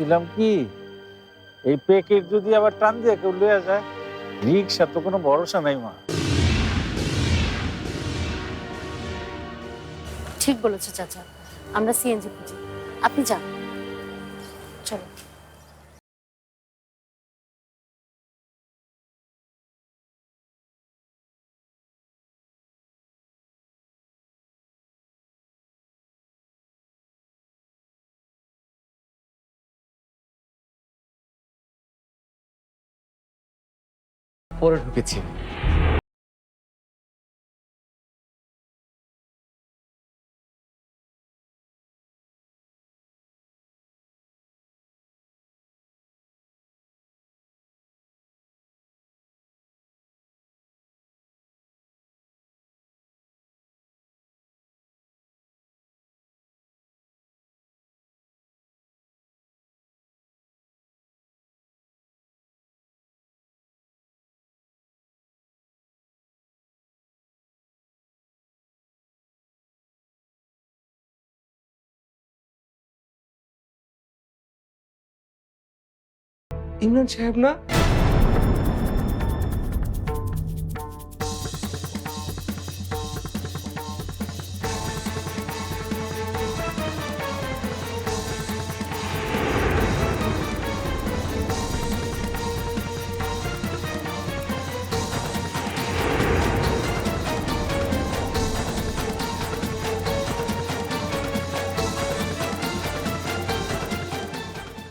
ছিলাম কি এই প্যাকেট যদি আবার টান দিয়ে কেউ লয়ে যায়, রিক্সা তো কোনো ভরসা নাই মা। ঠিক বলেছো চাচা, আমরা সিএনজি খুঁজি, আপনি যান। চলো। পরে ঢুকেছি। ইমরান সাহেব না?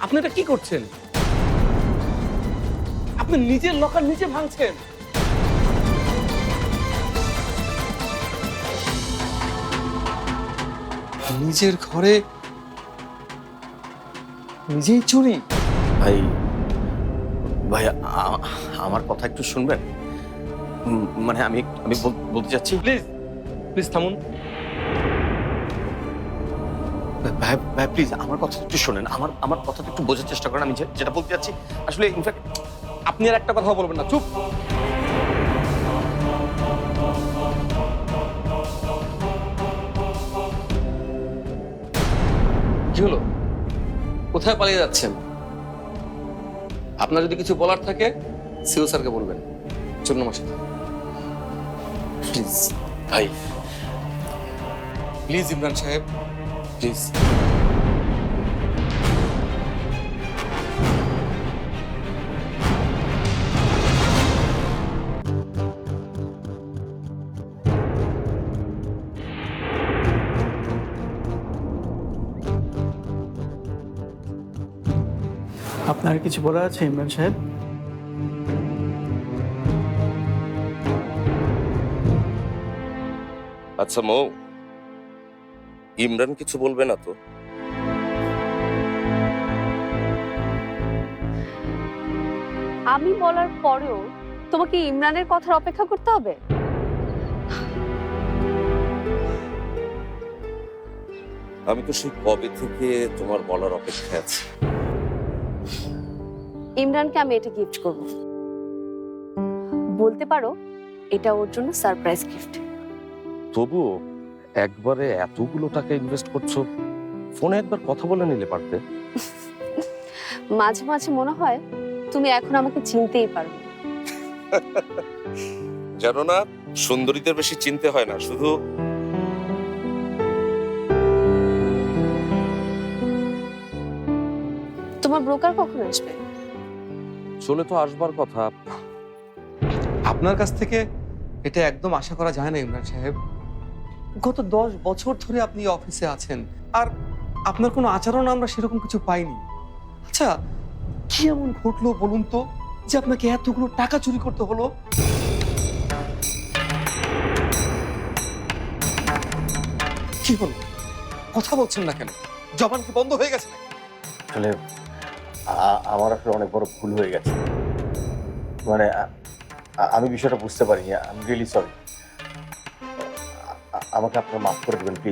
আপনি এটা কি করছেন? আপনি নিজের লকার নিজে ভাঙছেন। নিজের ঘরে নিজেই চুরি। ভাই ভাই আমার কথা একটু শুনবেন? মানে আমি আমি বলতে চাচ্ছি। প্লিজ প্লিজ থামুন। ভাই ভাই প্লিজ আমার কথা একটু শোনেন, আমার কথা একটু বোঝার চেষ্টা করেন। আমি যেটা বলতে চাচ্ছি আসলে ইনফ্যাক্ট আপনি আর একটা কথা বলবেন না, চুপ। কি হলো? কোথায় পালিয়ে যাচ্ছেন? আপনার যদি কিছু বলার থাকে সিও স্যারকে বলবেন। চলুন আমার সাথে। প্লিজ ভাই প্লিজ ইমরান সাহেব, প্লিজ। আপনার কিছু বলার আছে ইমরান সাহেব? আচ্ছা মৌ, ইমরান কিছু বলবে না তো? আমি বলার পরেও তোমাকে ইমরানের কথার অপেক্ষা করতে হবে? আমি তো সেই কবে থেকে তোমার বলার অপেক্ষায় আছি। ইমরানকে আমি এটা গিফট করব, বলতে পারো এটা ওর জন্য সারপ্রাইজ গিফট। তবুও একবারে এতগুলো টাকা ইনভেস্ট করছো, ফোনে একবার কথা বলে নিলে পারতে। মাঝে মাঝে মনে হয় তুমি এখন আমাকে চিনতেই পারো। জানো না, সুন্দরীদের বেশি চিনতে হয় না, শুধু তোমার ব্রোকার কখন আসবে? চলে তো আসবার কথা। আপনার কাছ থেকে এটা একদম আশা করা যায় না ইমরান সাহেব। গত 10 বছর ধরে আপনি এই অফিসে আছেন, আর আপনার কোনো আচরণ আমরা সেরকম কিছু পাইনি। আচ্ছা, কি এমন ঘটলো বলুন তো যে আপনাকে এতগুলো টাকা চুরি করতে হলো? কি হলো? কথা বলছেন না কেন? জবান কি বন্ধ হয়ে গেছে নাকি? আসলে আমার আসলে অনেক বড় ভুল হয়ে গেছে। মানে আমি বিষয়টা বুঝতে পারিনি। I am really sorry. আমাকে আপনারা মাফ করে দেবেন প্লিজ।